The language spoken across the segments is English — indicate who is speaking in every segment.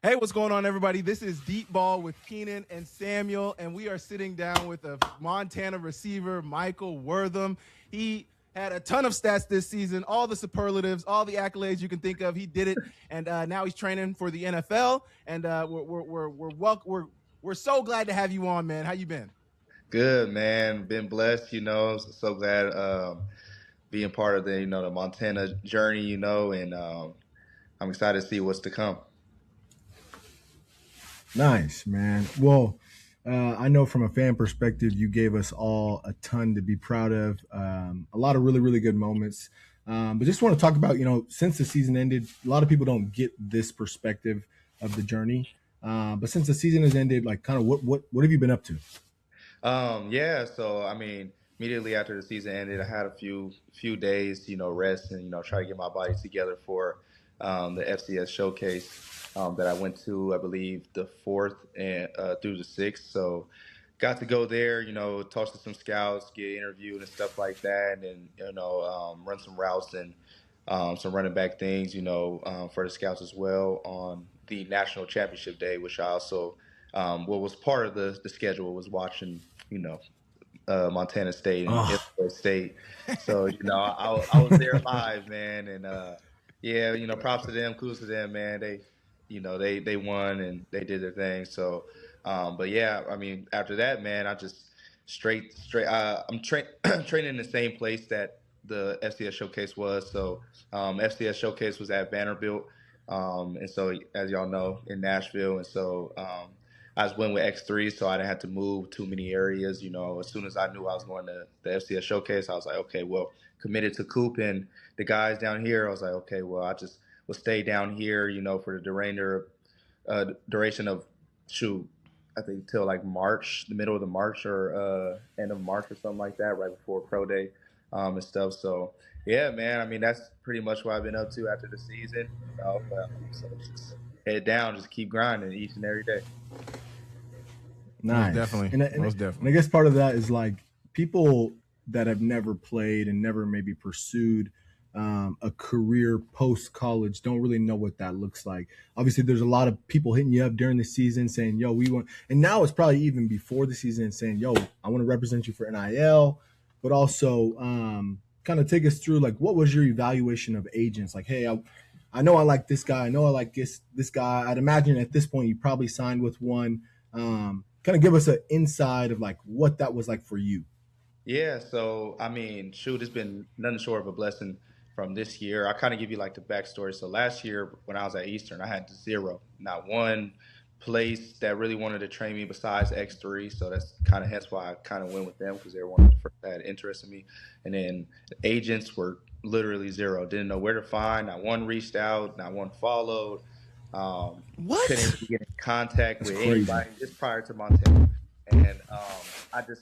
Speaker 1: Hey, what's going on, everybody? This is Deep Ball with Keenan and Samuel, and we are sitting down with a Montana receiver, Michael Wortham. He had a ton of stats this season, all the superlatives, all the accolades you can think of. He did it, and now he's training for the NFL. And we're so glad to have you on, man. How you been?
Speaker 2: Good, man. Been blessed, so glad being part of the Montana journey, and I'm excited to see what's to come.
Speaker 3: Nice, man. Well, I know from a fan perspective, you gave us all a ton to be proud of. A lot of really, really good moments. But just want to talk about, since the season ended, a lot of people don't get this perspective of the journey. But since the season has ended, like, kind of what have you been up to?
Speaker 2: Yeah, so I mean, immediately after the season ended, I had a few days, rest and try to get my body together for the FCS showcase that I went to, I believe, the fourth and through the sixth. So got to go there, talk to some scouts, get interviewed and stuff like that, and run some routes and some running back things, for the scouts as well on the national championship day, which I also what was part of the schedule was watching, you know, Montana State and
Speaker 3: Oh,
Speaker 2: Illinois State. So I was there live, man, and yeah, props to them, kudos to them, man. They won and they did their thing. So, but yeah, I mean, after that, man, I just straight. Training in the same place that the FCS showcase was. So, FCS showcase was at Vanderbilt, and so as y'all know, in Nashville, and so. I just went with X3, so I didn't have to move too many areas. As soon as I knew I was going to the FCS showcase, I was like, okay, well, committed to Coop and the guys down here. I was like, okay, well, I just will stay down here, for the duration of shoot, I think till like March, the middle of the March or end of March or something like that, right before pro day and stuff. So yeah, man. I mean, that's pretty much what I've been up to after the season. So just head down, just keep grinding each and every day.
Speaker 1: Most
Speaker 3: nice.
Speaker 1: definitely, most
Speaker 3: And I
Speaker 1: definitely.
Speaker 3: guess part of that is like people that have never played and never maybe pursued a career post college don't really know what that looks like. Obviously, there's a lot of people hitting you up during the season saying, "Yo, we want," and now it's probably even before the season saying, "Yo, I want to represent you for NIL," but also kind of take us through like what was your evaluation of agents? Like, hey, I know I like this guy. I know I like this guy. I'd imagine at this point you probably signed with one. Kind of give us an inside of like what that was like for you.
Speaker 2: Yeah, so I mean, shoot, it's been nothing short of a blessing from this year. I kind of give you like the backstory. So last year when I was at Eastern, I had zero, not one place that really wanted to train me besides X3. So that's kind of hence why I kind of went with them because they were one of the first that had interest in me. And then agents were literally zero. Didn't know where to find. Not one reached out. Not one followed. Couldn't
Speaker 1: What?
Speaker 2: even get in contact
Speaker 3: That's
Speaker 2: with
Speaker 3: crazy.
Speaker 2: anybody just prior to Montana. And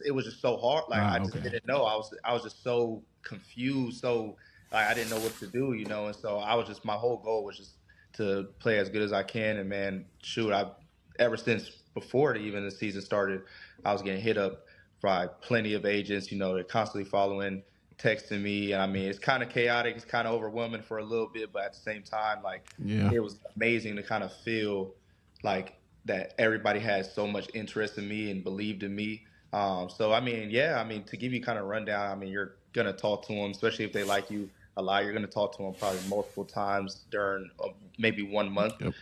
Speaker 2: it was just so hard. Like I
Speaker 1: Ah,
Speaker 2: just
Speaker 1: okay.
Speaker 2: didn't know. I was just so confused. So like I didn't know what to do, And so I was just my whole goal was just to play as good as I can. And man, shoot, I ever since before even the season started, I was getting hit up by plenty of agents. They're constantly following, texting me, and I mean it's kind of chaotic. It's kind of overwhelming for a little bit, but at the same time, like
Speaker 1: Yeah.
Speaker 2: it was amazing to kind of feel like that everybody has so much interest in me and believed in me. So I mean, yeah, I mean to give you kind of rundown, I mean you're gonna talk to them, especially if they like you a lot. You're gonna talk to them probably multiple times during maybe 1 month,
Speaker 1: Yep.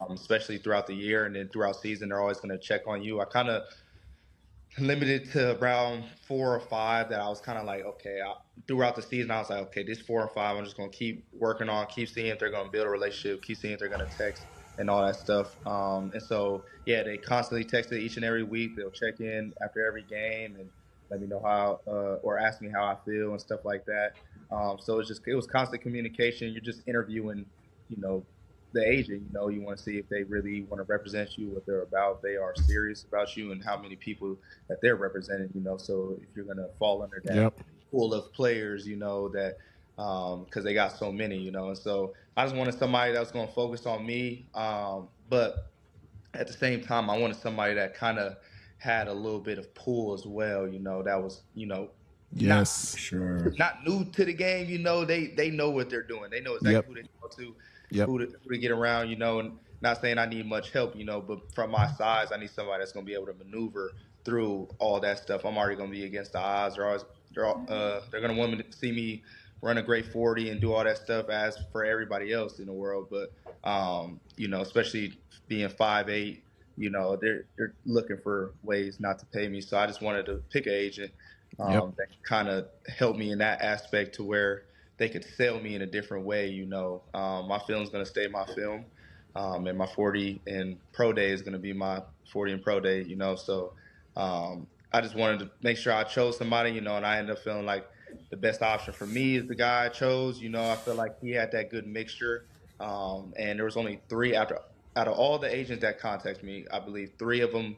Speaker 2: especially throughout the year, and then throughout season they're always gonna check on you. I kind of limited to around four or five that I was kind of like, okay, throughout the season, I was like, okay, this 4 or 5, I'm just going to keep working on, keep seeing if they're going to build a relationship, keep seeing if they're going to text and all that stuff. And so, yeah, they constantly texted each and every week. They'll check in after every game and let me know how, or ask me how I feel and stuff like that. So it was constant communication. You're just interviewing, you know, the agent, you want to see if they really want to represent you, what they're about, if they are serious about you, and how many people that they're representing. So if you're gonna fall under that
Speaker 1: Yep.
Speaker 2: pool of players, that because they got so many, and so I just wanted somebody that was gonna focus on me, but at the same time, I wanted somebody that kind of had a little bit of pull as well, that was,
Speaker 1: Yes.
Speaker 3: Sure.
Speaker 2: not new to the game, they know what they're doing. They know exactly
Speaker 1: Yep.
Speaker 2: who they go to,
Speaker 1: Yep.
Speaker 2: who to get around, and not saying I need much help, but from my size, I need somebody that's going to be able to maneuver through all that stuff. I'm already going to be against the odds. They're going to want me to see me run a great 40 and do all that stuff as for everybody else in the world. But, especially being 5'8", they're looking for ways not to pay me. So I just wanted to pick an agent
Speaker 1: Yep.
Speaker 2: that kind of helped me in that aspect to where they could sell me in a different way. My film's going to stay my film, and my 40 and pro day is going to be my 40 and pro day. So I just wanted to make sure I chose somebody, and I ended up feeling like the best option for me is the guy I chose. I feel like he had that good mixture, and there was only three out of all the agents that contacted me. I believe three of them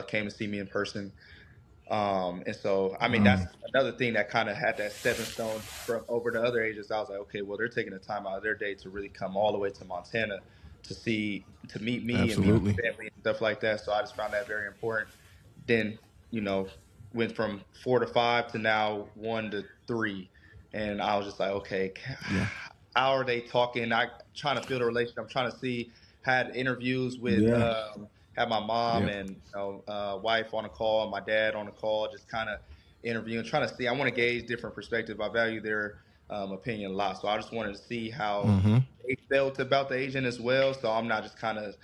Speaker 2: came to see me in person. And so, I mean, that's another thing that kind of had that stepping stone from over the other agents. I was like, okay, well, they're taking the time out of their day to really come all the way to Montana to meet me and meet
Speaker 1: Absolutely.
Speaker 2: my family and stuff like that. So I just found that very important. Then, you know, went from 4 to 5 to now 1 to 3. And I was just like, okay,
Speaker 1: Yeah.
Speaker 2: how are they talking? I trying to build a relationship. I'm trying to see, had interviews with, had my mom
Speaker 1: Yeah.
Speaker 2: and wife on a call, my dad on a call, just kind of interviewing, trying to see. I want to gauge different perspective. I value their opinion a lot, so I just wanted to see how
Speaker 1: Mm-hmm.
Speaker 2: they felt about the agent as well. So I'm not just kind of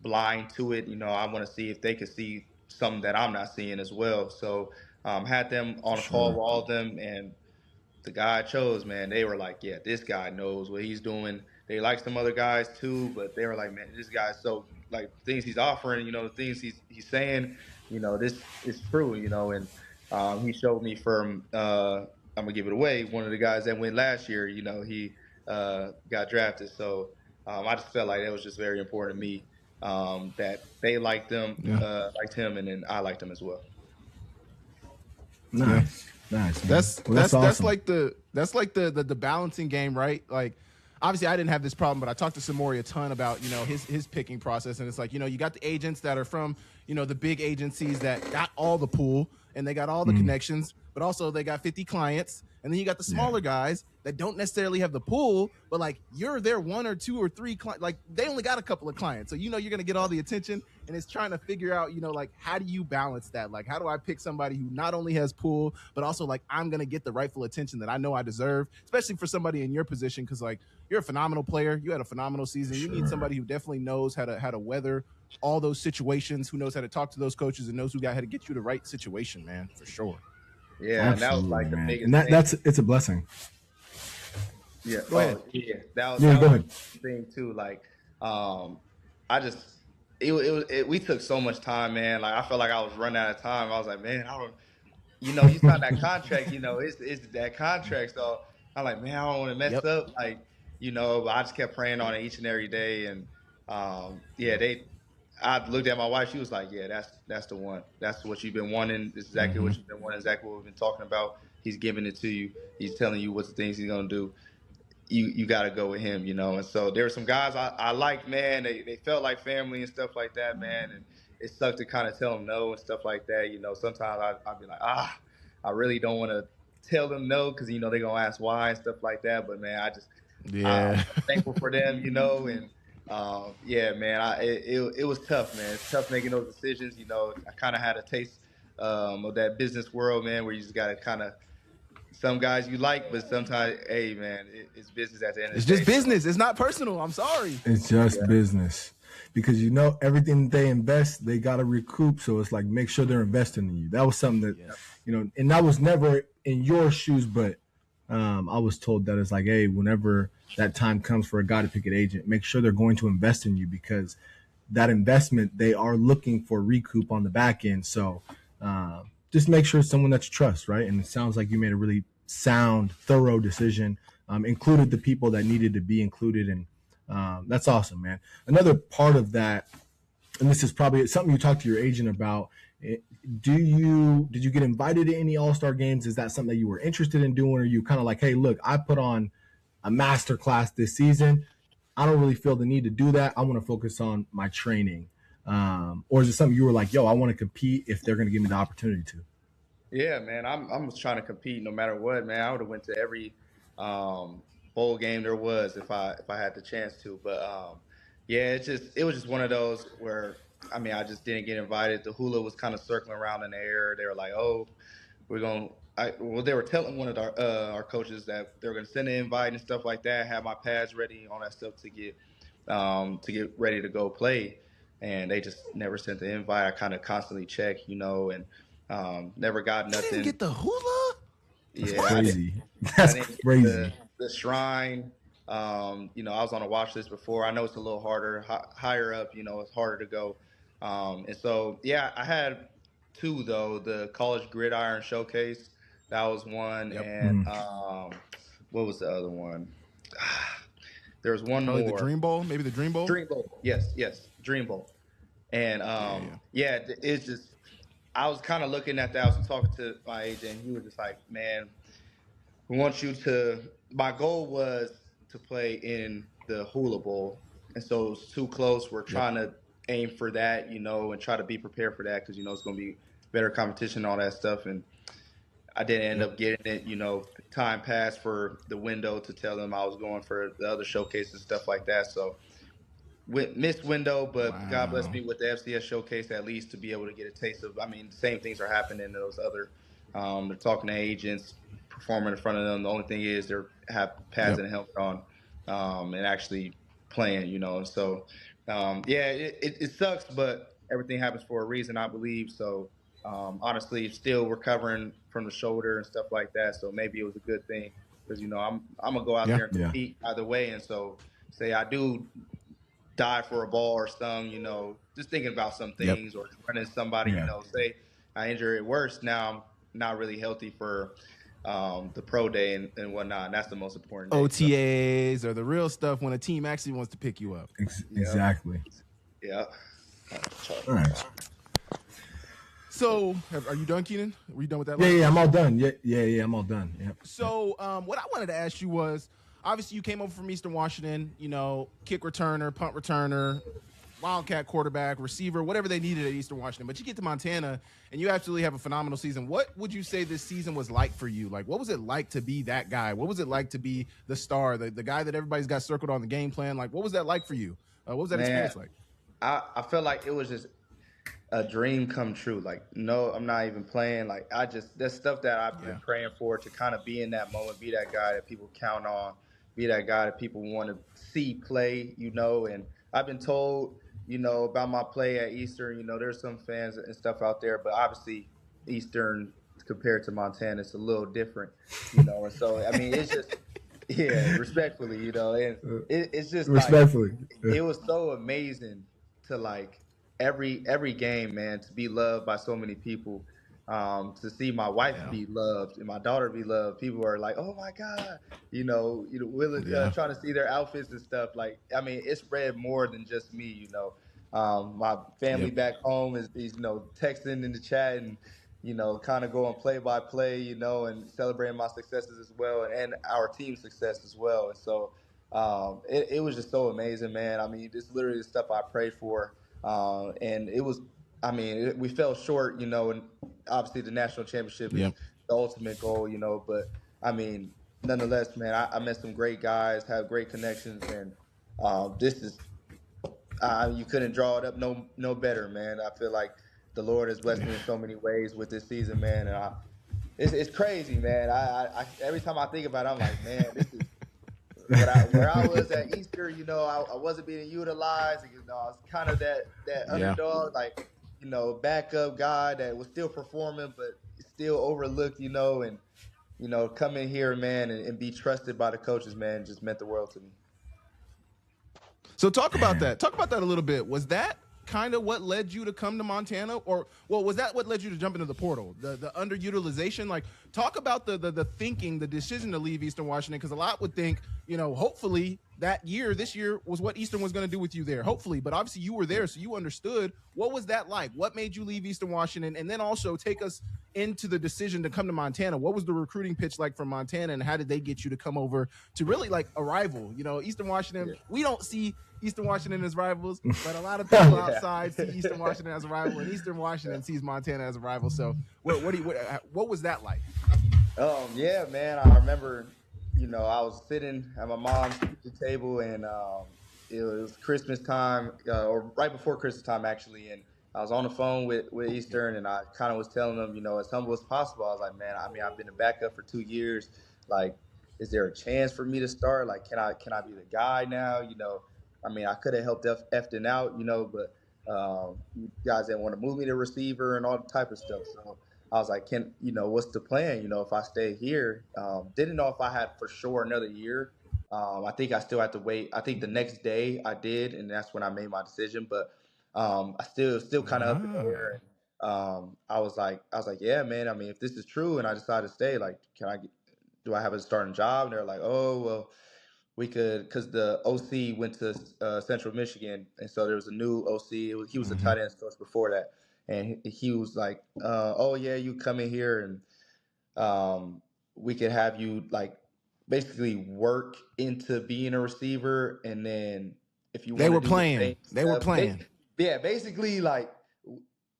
Speaker 2: blind to it. I want to see if they could see something that I'm not seeing as well. So had them on a call
Speaker 3: Sure.
Speaker 2: with all of them, and the guy I chose, man, they were like, yeah, this guy knows what he's doing. They like some other guys too, but they were like, man, this guy's so like things he's offering, the things he's saying, this is true, and he showed me from I'm gonna give it away. One of the guys that went last year, he got drafted. So I just felt like that was just very important to me, that they liked
Speaker 1: Yeah.
Speaker 2: liked him, and then I liked him as well.
Speaker 3: Nice. Nice. Man.
Speaker 1: That's
Speaker 3: Well,
Speaker 1: that's
Speaker 3: awesome.
Speaker 1: like the balancing game, right? Like, obviously I didn't have this problem, but I talked to Samori a ton about, his picking process. And it's like, you got the agents that are from, the big agencies that got all the pool and they got all the connections, but also they got 50 clients. And then you got the smaller guys that don't necessarily have the pool, but like you're their 1 or 2 or 3 like they only got a couple of clients. So, you're going to get all the attention, and it's trying to figure out, like, how do you balance that? Like, how do I pick somebody who not only has pool, but also like I'm going to get the rightful attention that I know I deserve, especially for somebody in your position. Cause like you're a phenomenal player. You had a phenomenal season. You need somebody who definitely knows how to weather all those situations, who knows how to talk to those coaches, and knows how to get you the right situation, man, for sure.
Speaker 2: Yeah,
Speaker 3: Absolutely,
Speaker 2: and that was like the
Speaker 3: man.
Speaker 2: biggest
Speaker 3: And
Speaker 2: thing.
Speaker 3: it's a blessing.
Speaker 2: Yeah.
Speaker 1: Go ahead.
Speaker 2: Yeah. That
Speaker 3: Go
Speaker 2: was
Speaker 3: ahead.
Speaker 2: the thing too. Like, I just we took so much time, man. Like I felt like I was running out of time. I was like, man, I don't. You signed that contract. It's that contract. So I'm like, man, I don't want to mess
Speaker 1: Yep.
Speaker 2: up. Like, but I just kept praying on it each and every day. And I looked at my wife. She was like, yeah, that's the one. That's what you've been wanting. This is exactly what you've been wanting. Exactly what we've been talking about. He's giving it to you. He's telling you what the things he's gonna do. You got to go with him, And so there were some guys I liked, man. They felt like family and stuff like that, man. And it sucked to kind of tell them no and stuff like that. Sometimes I'd be like, I really don't want to tell them no because, they're going to ask why and stuff like that. But, man, I'm thankful for them, And, man, it was tough, man. It's tough making those decisions. I kind of had a taste of that business world, man, where you just got to kind of, some guys you like, but sometimes, hey, man, it's business at the end of the day.
Speaker 1: It's just business. It's not personal. I'm sorry.
Speaker 3: It's just business, because everything they invest, they got to recoup. So it's like, make sure they're investing in you. That was something that, and that was never in your shoes, but I was told that it's like, hey, whenever that time comes for a guy to pick an agent, make sure they're going to invest in you, because that investment, they are looking for recoup on the back end. So just make sure it's someone that you trust, right? And it sounds like you made a really sound, thorough decision, included the people that needed to be included. And that's awesome, man. Another part of that, and this is probably something you talked to your agent about, did you get invited to any All-Star games? Is that something that you were interested in doing? Or you kind of like, hey, look, I put on a master class this season. I don't really feel the need to do that. I want to focus on my training. Or is it something you were like, yo, I want to compete if they're going to give me the opportunity to?
Speaker 2: Yeah, man. I'm just trying to compete no matter what, man. I would have went to every bowl game there was if I had the chance to. But yeah, it was just one of those where I mean I just didn't get invited. The hula was kind of circling around in the air. They were like, "Oh, we're going." Well, they were telling one of our coaches that they were going to send an invite and stuff like that. Have my pads ready, all that stuff to get ready to go play, and they just never sent the invite. I kind of constantly check, and never got
Speaker 1: You didn't
Speaker 2: nothing.
Speaker 1: get the hula?
Speaker 3: That's
Speaker 2: Yeah, I didn't.
Speaker 3: crazy.
Speaker 2: I
Speaker 3: That's
Speaker 2: didn't get
Speaker 3: crazy.
Speaker 2: the shrine. I was on a watch list before. I know it's a little harder, higher up. It's harder to go. And so, yeah, I had two though. The college gridiron showcase, that was one,
Speaker 1: Yep.
Speaker 2: and
Speaker 3: Mhm.
Speaker 2: what was the other one? There was one
Speaker 1: Probably the
Speaker 2: more.
Speaker 1: Dream Bowl, maybe the Dream Bowl.
Speaker 2: Dream Bowl. Yes, yes, Dream Bowl. And
Speaker 1: Yeah.
Speaker 2: yeah, it's just I was kind of looking at that. I was talking to my agent. He was just like, "Man, we want you to." My goal was to play in the Hula Bowl, and so it was too close. We're
Speaker 1: Yep.
Speaker 2: trying to aim for that, and try to be prepared for that because it's going to be better competition, and all that stuff. And I didn't end
Speaker 1: Yep.
Speaker 2: up getting it. Time passed for the window to tell them I was going for the other showcases and stuff like that. So missed window, but God bless
Speaker 1: Wow.
Speaker 2: me with the FCS showcase at least to be able to get a taste of. I mean, the same things are happening in those other. They're talking to agents, performing in front of them. The only thing is they have pads
Speaker 1: Yep.
Speaker 2: and a helmet on, and actually playing. So yeah, it sucks, but everything happens for a reason, I believe. So honestly, still recovering from the shoulder and stuff like that. So maybe it was a good thing because I'm gonna go out
Speaker 1: Yeah.
Speaker 2: there and
Speaker 3: Yeah.
Speaker 2: compete either way, and so say I do die for a ball or some, just thinking about some
Speaker 1: Yep.
Speaker 2: things or running somebody,
Speaker 3: Yeah.
Speaker 2: say I injure it worse. Now I'm not really healthy for the pro day and whatnot. And that's the most important day. So,
Speaker 1: OTAs or the real stuff when a team actually wants to pick you up.
Speaker 2: yeah,
Speaker 3: Exactly.
Speaker 2: yeah.
Speaker 3: All right.
Speaker 1: So, are you done, Keenan? Were you done with that?
Speaker 3: Yeah,
Speaker 1: last
Speaker 3: yeah, I'm
Speaker 1: question?
Speaker 3: all done. Yeah, I'm all done. Yeah.
Speaker 1: So, what I wanted to ask you was, obviously, you came over from Eastern Washington. Kick returner, punt returner, Wildcat quarterback, receiver, whatever they needed at Eastern Washington. But you get to Montana, and you absolutely have a phenomenal season. What would you say this season was like for you? Like, what was it like to be that guy? What was it like to be the star, the guy that everybody's got circled on the game plan? Like, what was that like for you? What was that
Speaker 2: Man,
Speaker 1: experience like?
Speaker 2: I feel like it was just a dream come true. Like, no, I'm not even playing. Like, that's stuff that I've been
Speaker 1: Yeah.
Speaker 2: praying for to kind of be in that moment, be that guy that people count on, be that guy that people want to see play, and I've been told, about my play at Eastern, there's some fans and stuff out there, but obviously Eastern compared to Montana, it's a little different, and so, I mean, it's just, yeah, respectfully, and it's just like,
Speaker 3: Respectfully.
Speaker 2: it was so amazing to like every game, man, to be loved by so many people, to see my wife
Speaker 1: Yeah.
Speaker 2: be loved and my daughter be loved. People are like, "Oh my God," willing,
Speaker 1: Yeah.
Speaker 2: trying to see their outfits and stuff. Like, I mean, it spread more than just me. My family
Speaker 1: Yep.
Speaker 2: back home is texting in the chat and kind of going play by play, and celebrating my successes as well, and our team success as well. And so it was just so amazing, man. I mean, this literally the stuff I prayed for, and it was. I mean, we fell short, and obviously the national championship is
Speaker 1: Yep.
Speaker 2: the ultimate goal, but I mean, nonetheless, man, I met some great guys, have great connections, and this is you couldn't draw it up no better, man. I feel like the Lord has blessed me in so many ways with this season, man, and it's crazy, man. I every time I think about it, I'm like, man, this is where I was at Easter. I wasn't being utilized. I was kind of that
Speaker 1: Yeah.
Speaker 2: underdog, like backup guy that was still performing, but still overlooked. And come in here, man, and be trusted by the coaches, man, just meant the world to me.
Speaker 1: So talk about that. Talk about that a little bit. Was that kind of what led you to come to Montana, or was that what led you to jump into the portal? The underutilization. Like, talk about the thinking, the decision to leave Eastern Washington, because a lot would think, hopefully this year was what Eastern was going to do with you there, hopefully. But obviously you were there, so you understood. What was that like? What made you leave Eastern Washington? And then also take us into the decision to come to Montana. What was the recruiting pitch like from Montana, and how did they get you to come over to really like a rival? You know, Eastern Washington, we don't see Eastern Washington as rivals, but a lot of people outside see Eastern Washington as a rival, and Eastern Washington sees Montana as a rival. So what was that like?
Speaker 2: Yeah, man. I remember, you know, I was sitting at my mom's kitchen table, and it was Christmas time, or right before Christmas time, actually. And I was on the phone with Eastern, and I kind of was telling them, you know, as humble as possible. I was like, man, I mean, I've been a backup for 2 years. Like, is there a chance for me to start? Like, can I be the guy now? You know, I mean, I could have helped Efton out, you know, but you guys didn't want to move me to receiver and all the type of stuff. So I was like, what's the plan? You know, if I stay here, didn't know if I had for sure another year. I think I still have to wait. I think the next day I did, and that's when I made my decision. But I still kind of up in the air. And I was like, yeah, man. I mean, if this is true, and I decide to stay, like, do I have a starting job? And they're like, oh, well, we could, because the OC went to Central Michigan, and so there was a new OC. He was a tight ends coach before that, and he was like, "Oh yeah, you come in here, and we could have you like basically work into being a receiver, and then if you
Speaker 1: they
Speaker 2: want
Speaker 1: were
Speaker 2: to do
Speaker 1: playing,
Speaker 2: the same
Speaker 1: they were
Speaker 2: stuff,
Speaker 1: playing,
Speaker 2: yeah, basically like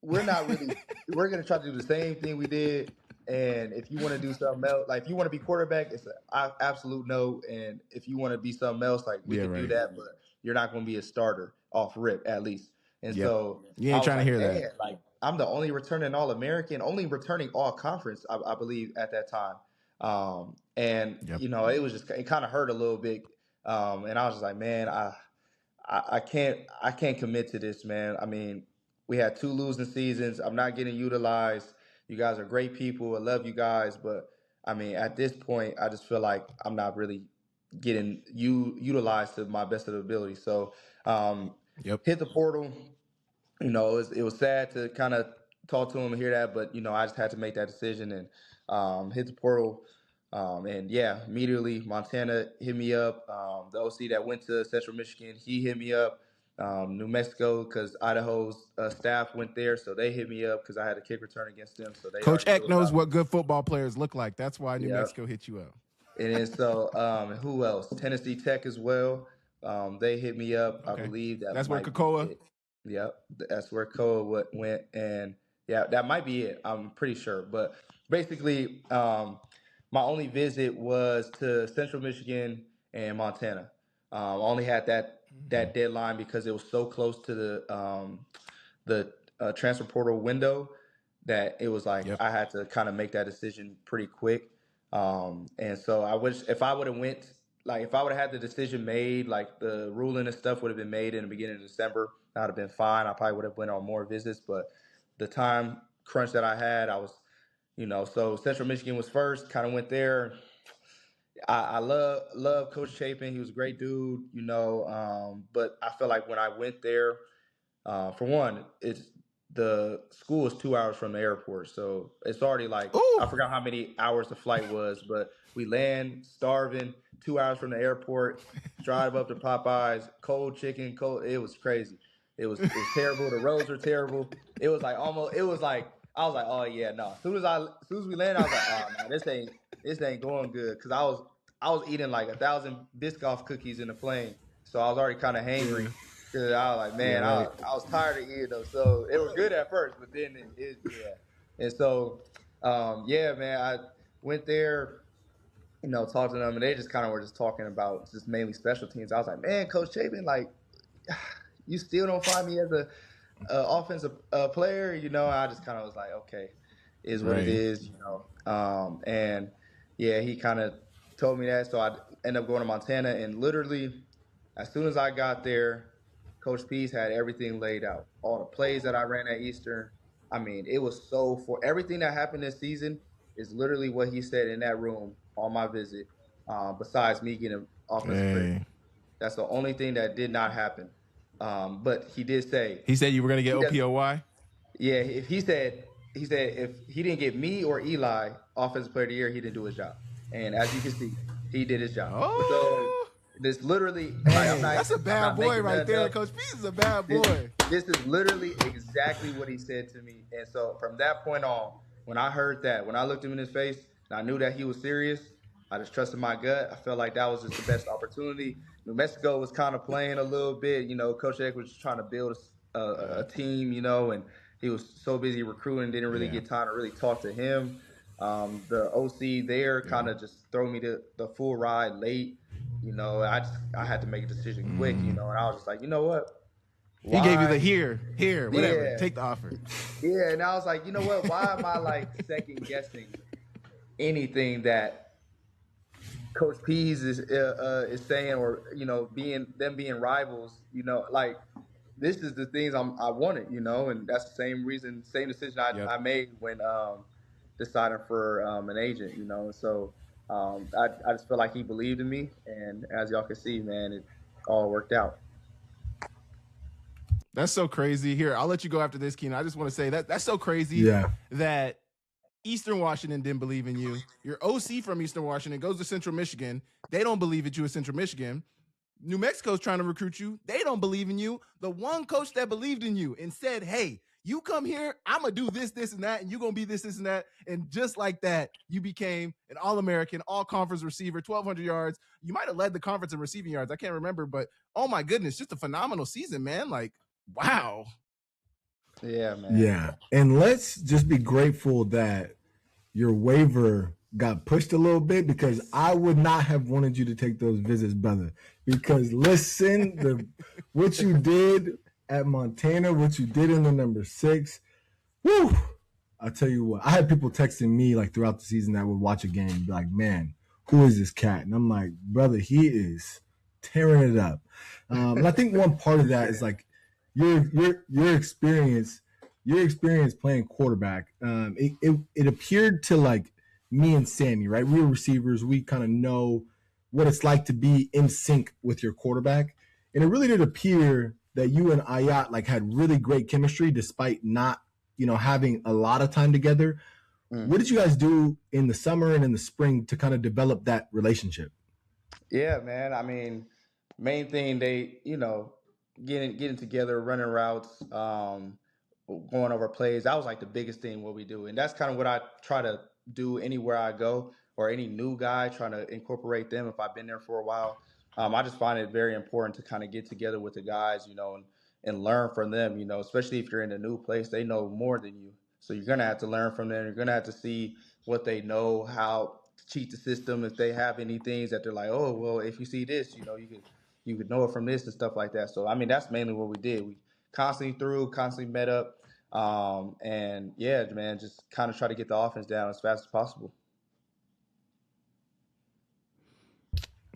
Speaker 2: we're not really we're gonna try to do the same thing we did." And if you want to do something else, like if you want to be quarterback, it's an absolute no. And if you want to be something else, like we can do that, but you're not going to be a starter off rip at least. And so
Speaker 1: you ain't trying to hear that.
Speaker 2: Like I'm the only returning All-American, only returning All-Conference, I believe at that time. And you know, it kind of hurt a little bit. And I was just like, man, I can't commit to this, man. I mean, we had 2 losing seasons. I'm not getting utilized. You guys are great people. I love you guys, but I mean, at this point, I just feel like I'm not really getting utilized to my best of the ability. So, hit the portal. You know, it was sad to kind of talk to him and hear that, but you know, I just had to make that decision and hit the portal. And yeah, immediately Montana hit me up. The OC that went to Central Michigan, he hit me up. New Mexico, because Idaho's staff went there, so they hit me up because I had a kick return against them. So
Speaker 1: Coach Eck knows what good football players look like. That's why New Mexico hit you up.
Speaker 2: And then so who else? Tennessee Tech as well. They hit me up. I believe
Speaker 1: that's where Kakoa.
Speaker 2: Yep, that's where Koa went, and yeah, that might be it. I'm pretty sure, but basically, my only visit was to Central Michigan and Montana. I only had that deadline because it was so close to the transfer portal window that it was like I had to kind of make that decision pretty quick. And so I wish if I would have if I would have had the decision made, like the ruling and stuff would have been made in the beginning of December, that would have been fine. I probably would have went on more visits, but the time crunch that I had, I was, you know, so Central Michigan was first, kind of went there. I love Coach Chapin. He was a great dude, you know. But I feel like when I went there, for one, the school is 2 hours from the airport, so it's already like I forgot how many hours the flight was, but we land starving, 2 hours from the airport, drive up to Popeyes, cold chicken, cold. It was crazy. It was terrible. The roads were terrible. It was like almost. It was like I was like, oh yeah, no. As soon as we landed, I was like, oh no, this ain't going good, because I was eating like 1,000 Biscoff cookies in the plane, so I was already kind of hangry. Cause I was like, man, I was tired of eating them. So it was good at first, but then And so, yeah, man, I went there, you know, talked to them, and they just kind of were just talking about just mainly special teams. I was like, man, Coach Chapin, like, you still don't find me as a offensive player, you know? I just kind of was like, okay, is what it is, you know? And yeah, he kind of told me that. So I ended up going to Montana, and literally as soon as I got there, Coach Pease had everything laid out. All the plays that I ran at Eastern. I mean, it was for everything that happened this season is literally what he said in that room on my visit, besides me getting offensive player. That's the only thing that did not happen. But he did say.
Speaker 1: He said you were going to get OPOY?
Speaker 2: Yeah, if he said if he didn't get me or Eli offensive player of the year, he didn't do his job. And as you can see, he did his job.
Speaker 1: Oh.
Speaker 2: So this literally, like,
Speaker 1: Hey, that's a
Speaker 2: I'm
Speaker 1: bad
Speaker 2: not
Speaker 1: boy
Speaker 2: making
Speaker 1: right
Speaker 2: nothing
Speaker 1: there.
Speaker 2: up.
Speaker 1: Coach P is a bad
Speaker 2: This,
Speaker 1: boy.
Speaker 2: this is literally exactly what he said to me. And so from that point on, when I heard that, when I looked him in his face and I knew that he was serious, I just trusted my gut. I felt like that was just the best opportunity. New Mexico was kind of playing a little bit. Coach Eck was trying to build a team, and he was so busy recruiting, didn't really
Speaker 1: Yeah.
Speaker 2: get time to really talk to him. The OC there kind
Speaker 1: Yeah.
Speaker 2: of just throw me the full ride late. I had to make a decision quick, and I was just like, you know what?
Speaker 1: He gave you the
Speaker 2: Why?
Speaker 1: here, whatever.
Speaker 2: Yeah,
Speaker 1: Take the offer.
Speaker 2: yeah. And I was like, you know what? Why am I like second guessing anything that Coach Pease is saying, or being rivals? Like this is the things I wanted, and that's the same decision
Speaker 1: Yep.
Speaker 2: I made when deciding for an agent, So I just felt like he believed in me, and as y'all can see, man, it all worked out.
Speaker 1: That's so crazy. Here, I'll let you go after this, Keenan. I just want to say that's so crazy that Eastern Washington didn't believe in you. Your OC from Eastern Washington goes to Central Michigan. They don't believe that you at Central Michigan. New Mexico's trying to recruit you. They don't believe in you. The one coach that believed in you and said, hey, you come here, I'm going to do this, this, and that, and you're going to be this, and that. And just like that, you became an All-American, all-conference receiver, 1,200 yards. You might have led the conference in receiving yards. I can't remember, but oh my goodness, just a phenomenal season, man. Like, wow.
Speaker 2: Yeah, man.
Speaker 3: Yeah. And let's just be grateful that your waiver got pushed a little bit, because I would not have wanted you to take those visits, brother. Because listen, what you did at Montana, what you did in the number 6, whoo! I'll tell you what, I had people texting me like throughout the season that would watch a game and be like, man, who is this cat? And I'm like, brother, he is tearing it up. And I think one part of that is like your experience playing quarterback. It appeared to like me and Sammy, right? We were receivers. We kind of know what it's like to be in sync with your quarterback. And it really did appear that you and Ayat like had really great chemistry despite not, having a lot of time together. What did you guys do in the summer and in the spring to kind of develop that relationship?
Speaker 2: Yeah, man. I mean, main thing they, getting together, running routes, going over plays. That was like the biggest thing what we do, and that's kind of what I try to do anywhere I go, or any new guy trying to incorporate them if I've been there for a while. I just find it very important to kind of get together with the guys, and learn from them. Especially if you're in a new place, they know more than you, so you're gonna have to learn from them. You're gonna have to see what they know, how to cheat the system, if they have any things that they're like, oh well, if you see this, you could know it from this and stuff like that. So I mean, that's mainly what we did. We constantly met up, and yeah, man, just kind of try to get the offense down as fast as possible.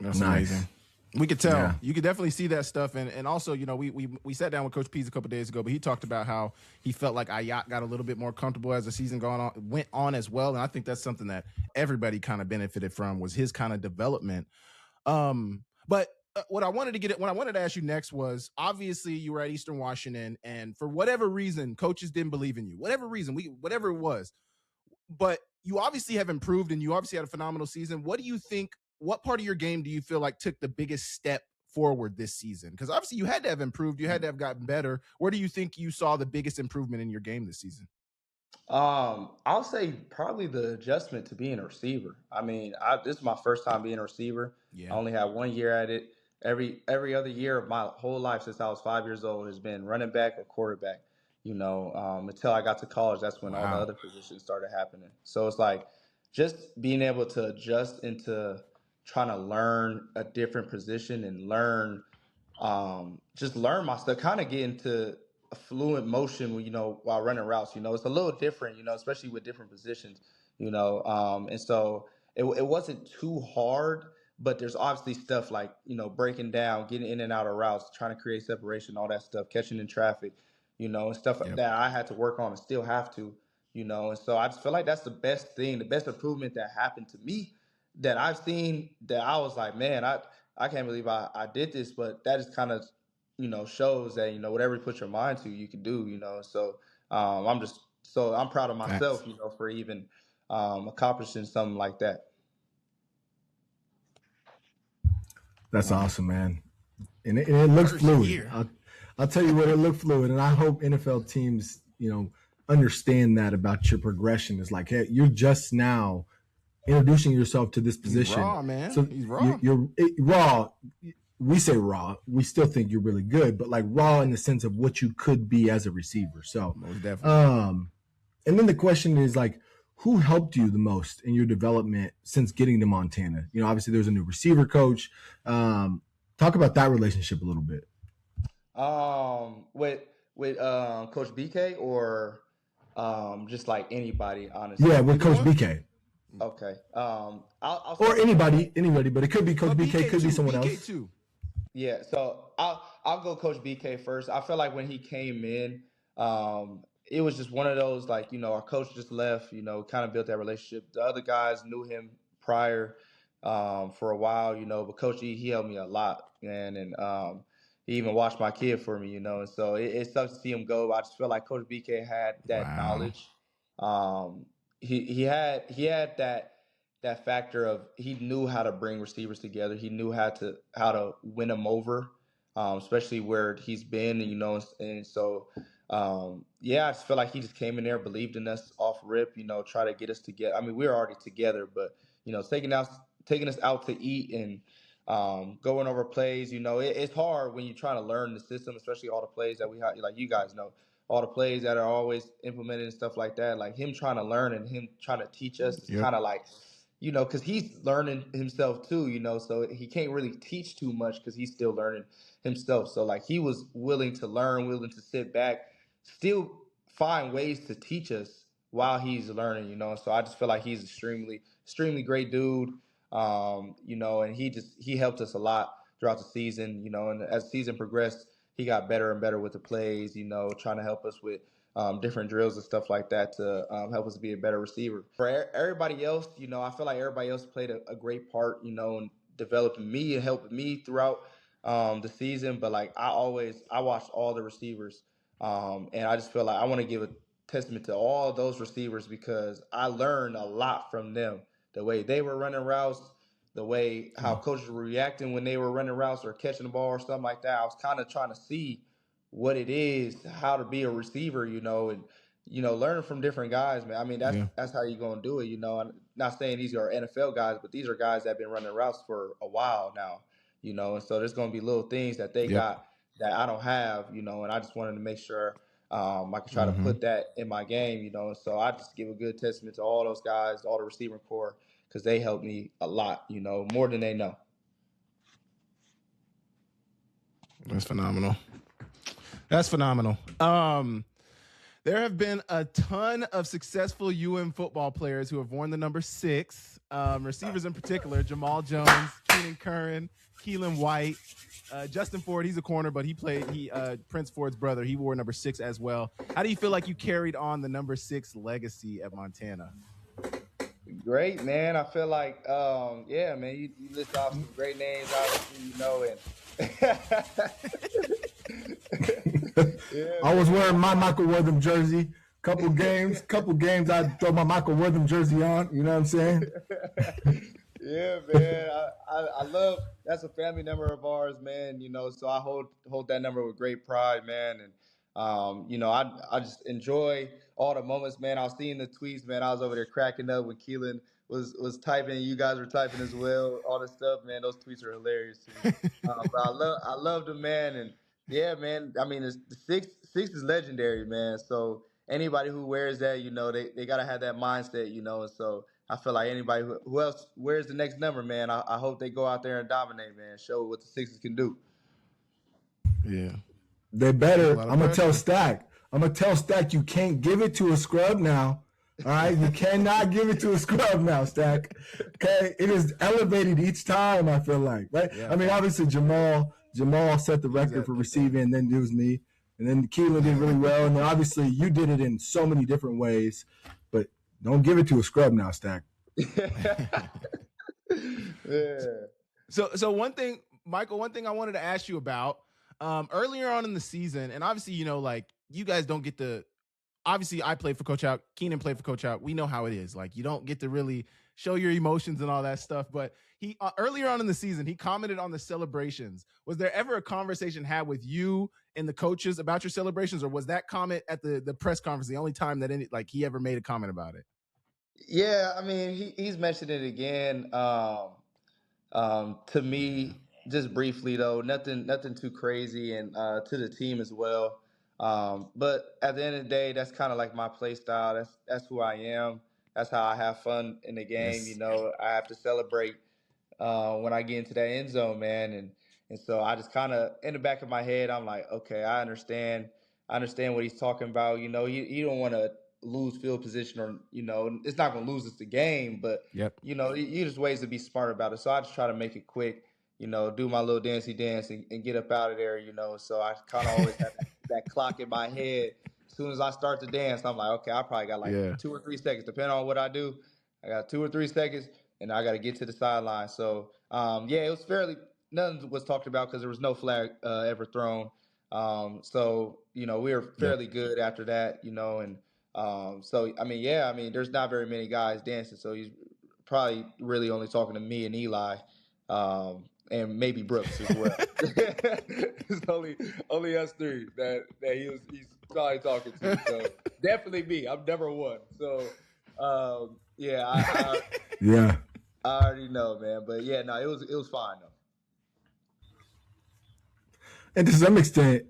Speaker 1: That's
Speaker 3: nice.
Speaker 1: amazing. We could tell.
Speaker 3: Yeah.
Speaker 1: You could definitely see that stuff. And also, we sat down with Coach Pease a couple days ago, but he talked about how he felt like Ayat got a little bit more comfortable as the season went on as well. And I think that's something that everybody kind of benefited from, was his kind of development. But what I wanted to ask you next was, obviously you were at Eastern Washington, and for whatever reason, coaches didn't believe in you. Whatever it was. But you obviously have improved, and you obviously had a phenomenal season. What do you think? What part of your game do you feel like took the biggest step forward this season? Because obviously you had to have improved, you had to have gotten better. Where do you think you saw the biggest improvement in your game this season?
Speaker 2: I'll say probably the adjustment to being a receiver. I mean, this is my first time being a receiver.
Speaker 1: Yeah.
Speaker 2: I only had 1 year at it. Every other year of my whole life since I was 5 years old has been running back or quarterback. Until I got to college, that's when all the other positions started happening. So it's like just being able to adjust into trying to learn a different position and just learn my stuff, kind of get into a fluent motion, while running routes. It's a little different, especially with different positions, and so it wasn't too hard, but there's obviously stuff like, breaking down, getting in and out of routes, trying to create separation, all that stuff, catching in traffic, and stuff that I had to work on and still have to, and so I just feel like that's the best thing, the best improvement that happened to me that I've seen, that I was like, man, I can't believe I did this, but that is kind of, shows that, whatever you put your mind to, you can do, so I'm proud of myself, for even accomplishing something like that.
Speaker 3: That's awesome, man. And it looks fluid. I'll tell you what, it looked fluid, and I hope NFL teams, understand that about your progression. Is like, hey, you're just now introducing yourself to this position.
Speaker 1: He's raw, man.
Speaker 3: So
Speaker 1: he's raw.
Speaker 3: You're raw. We say raw. We still think you're really good, but like raw in the sense of what you could be as a receiver. So,
Speaker 1: most definitely.
Speaker 3: And then the question is like, who helped you the most in your development since getting to Montana? Obviously there's a new receiver coach. Talk about that relationship a little bit.
Speaker 2: With Coach BK or just like anybody, honestly.
Speaker 3: Yeah, with Coach BK.
Speaker 2: Okay. I'll
Speaker 3: or anybody, but it could be Coach BK, could be someone
Speaker 1: BK
Speaker 3: else.
Speaker 1: Too.
Speaker 2: Yeah, so I'll go Coach BK first. I feel like when he came in, it was just one of those like, our coach just left, kind of built that relationship. The other guys knew him prior for a while, but Coach E, he helped me a lot, man, and he even watched my kid for me, and so it sucks to see him go. I just feel like Coach BK had that knowledge. He had that factor of he knew how to bring receivers together. He knew how to win them over, especially where he's been, and so I just feel like he just came in there, believed in us off rip, try to get us together. I mean, we were already together, but taking us out to eat and going over plays. It's hard when you're trying to learn the system, especially all the plays that we have, like you guys know, all the plays that are always implemented and stuff like that. Like him trying to learn and him trying to teach us is kind of like, because he's learning himself too, so he can't really teach too much because he's still learning himself. So like he was willing to learn, willing to sit back, still find ways to teach us while he's learning, So I just feel like he's extremely, extremely great dude, and he helped us a lot throughout the season, and as the season progressed, he got better and better with the plays, trying to help us with different drills and stuff like that to help us be a better receiver. For everybody else, I feel like everybody else played a great part, in developing me and helping me throughout the season. But like I watched all the receivers, and I just feel like I want to give a testament to all those receivers because I learned a lot from them. The way they were running routes, the way how coaches were reacting when they were running routes or catching the ball or something like that. I was kind of trying to see what it is, how to be a receiver, and learning from different guys, man. I mean, that's how you're gonna do it, I'm not saying these are NFL guys, but these are guys that have been running routes for a while now, and so there's gonna be little things that they got that I don't have, and I just wanted to make sure I could try to put that in my game, and so I just give a good testament to all those guys, all the receiving corps, because they helped me a lot, more than they know.
Speaker 1: That's phenomenal. That's phenomenal. There have been a ton of successful football players who have worn the number 6. Receivers in particular: Jamal Jones, Keenan Curran, Keelan White, Justin Ford. He's a corner, but he Prince Ford's brother. He wore number 6 as well. How do you feel like you carried on the number 6 legacy at Montana?
Speaker 2: Great, man. I feel like, man, you list off some great names, obviously,
Speaker 3: I was wearing my Michael Wortham jersey. Couple games, I'd throw my Michael Wortham jersey on. You know what I'm saying?
Speaker 2: Yeah, man. I love, that's a family number of ours, man. So I hold that number with great pride, man. And I just enjoy all the moments, man. I was seeing the tweets, man. I was over there cracking up when Keelan was typing. You guys were typing as well. All this stuff, man. Those tweets are hilarious to me. But I love them, man. And yeah, man. I mean, the six is legendary, man. So anybody who wears that, they gotta have that mindset, And so I feel like anybody who else wears the next number, man, I hope they go out there and dominate, man. Show what the 6s can do.
Speaker 1: Yeah.
Speaker 3: They better. I'm gonna tell Stack you can't give it to a scrub now. All right, you cannot give it to a scrub now, Stack. Okay, it is elevated each time. I feel like, right? Yeah. I mean, obviously Jamal set the record for receiving, and then it was me, and then Keelan did really well, and then obviously you did it in so many different ways. But don't give it to a scrub now, Stack.
Speaker 2: Yeah.
Speaker 1: So one thing, Michael, I wanted to ask you about. Earlier on in the season, and obviously, like you guys don't get to, obviously I played for Coach Out, Keenan played for Coach Out. We know how it is. Like you don't get to really show your emotions and all that stuff, but he earlier on in the season, he commented on the celebrations. Was there ever a conversation had with you and the coaches about your celebrations, or was that comment at the press conference the only time that he ever made a comment about it?
Speaker 2: Yeah, I mean, he's mentioned it again. To me, just briefly though, nothing too crazy, and to the team as well. But at the end of the day, that's kind of like my play style. That's who I am. That's how I have fun in the game.
Speaker 1: Yes.
Speaker 2: I have to celebrate when I get into that end zone, man. And so I just kind of in the back of my head, I'm like, okay, I understand. I understand what he's talking about. You don't want to lose field position, or it's not going to lose us the game, but
Speaker 1: Yep.
Speaker 2: you just ways to be smart about it. So I just try to make it quick. Do my little dancey dance and get up out of there. So I kind of always have that clock in my head. As soon as I start to dance, I'm like, okay, I probably got like
Speaker 1: Yeah.
Speaker 2: 2 or 3 seconds, depending on what I do. I got 2 or 3 seconds, and I got to get to the sideline. So, yeah, it was fairly nothing was talked about because there was no flag ever thrown. So we were fairly good after that. And so I mean, yeah, I mean, there's not very many guys dancing, so he's probably really only talking to me and Eli, and maybe Brooks as well. It's only us three that he's probably talking to. So definitely me. I'm number one. So yeah,
Speaker 3: Yeah.
Speaker 2: I already know, man. But yeah, no, it was fine though.
Speaker 3: And to some extent,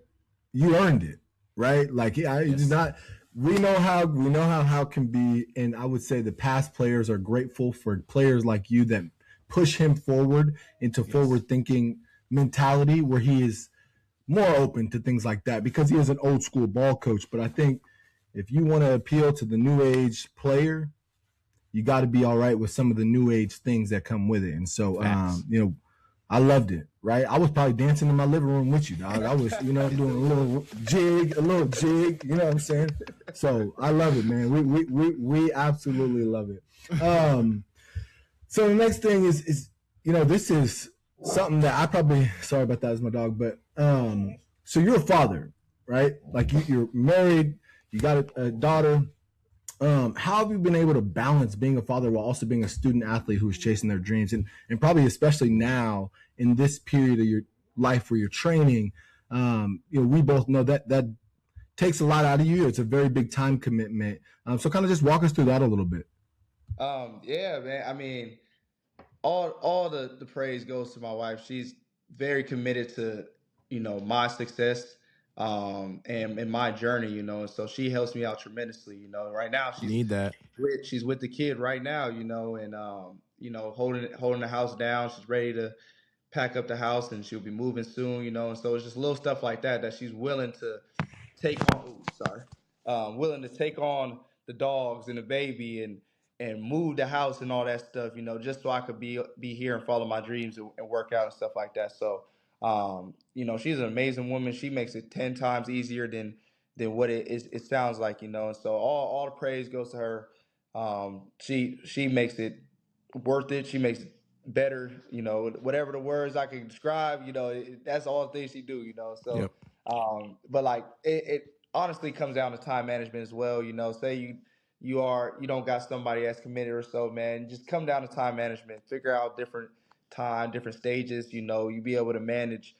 Speaker 3: you earned it, right? Like it's not. We know how can be, and I would say the past players are grateful for players like you that push him forward into forward thinking mentality where he is more open to things like that because he is an old school ball coach. But I think if you want to appeal to the new age player, you got to be all right with some of the new age things that come with it. And so, I loved it, right? I was probably dancing in my living room with you, dog. I was, doing a little jig, you know what I'm saying? So I love it, man. We absolutely love it. So the next thing is, this is something that I probably, sorry about that, is my dog, but so you're a father, right? Like you're married, you got a daughter. How have you been able to balance being a father while also being a student athlete who's chasing their dreams, and probably especially now in this period of your life where you're training? We both know that takes a lot out of you. It's a very big time commitment. So kind of just walk us through that a little bit.
Speaker 2: Yeah, man. I mean, all the praise goes to my wife. She's very committed to my success and my journey. And so she helps me out tremendously. Right now
Speaker 1: Need that.
Speaker 2: she's with the kid right now. And holding the house down. She's ready to pack up the house, and she'll be moving soon. And so it's just little stuff like that she's willing to take on. Willing to take on the dogs and the baby and move the house and all that stuff, just so I could be here and follow my dreams and work out and stuff like that. So, she's an amazing woman. She makes it 10 times easier than what it sounds like, and so all the praise goes to her. She makes it worth it. She makes it better, whatever the words I can describe, that's all the things she do, so.
Speaker 1: Yep.
Speaker 2: But like it honestly comes down to time management as well. Say you don't got somebody that's committed or so, man. Just come down to time management. Figure out different stages. You be able to manage,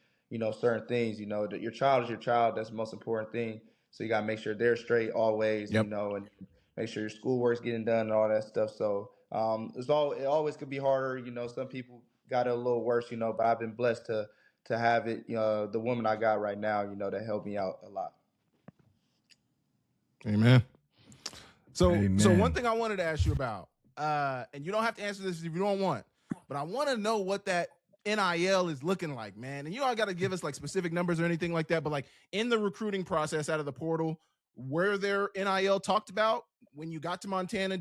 Speaker 2: certain things. That your child is your child. That's the most important thing. So you gotta make sure they're straight always.
Speaker 1: Yep.
Speaker 2: And make sure your schoolwork's getting done and all that stuff. So it always could be harder. Some people got it a little worse. But I've been blessed to have it, the woman I got right now, that helped me out a lot.
Speaker 1: Amen. So
Speaker 3: Amen.
Speaker 1: one thing I wanted to ask you about, and you don't have to answer this if you don't want, but I want to know what that NIL is looking like, man. And you don't got to give us like specific numbers or anything like that, but like in the recruiting process out of the portal, were there NIL talked about when you got to Montana?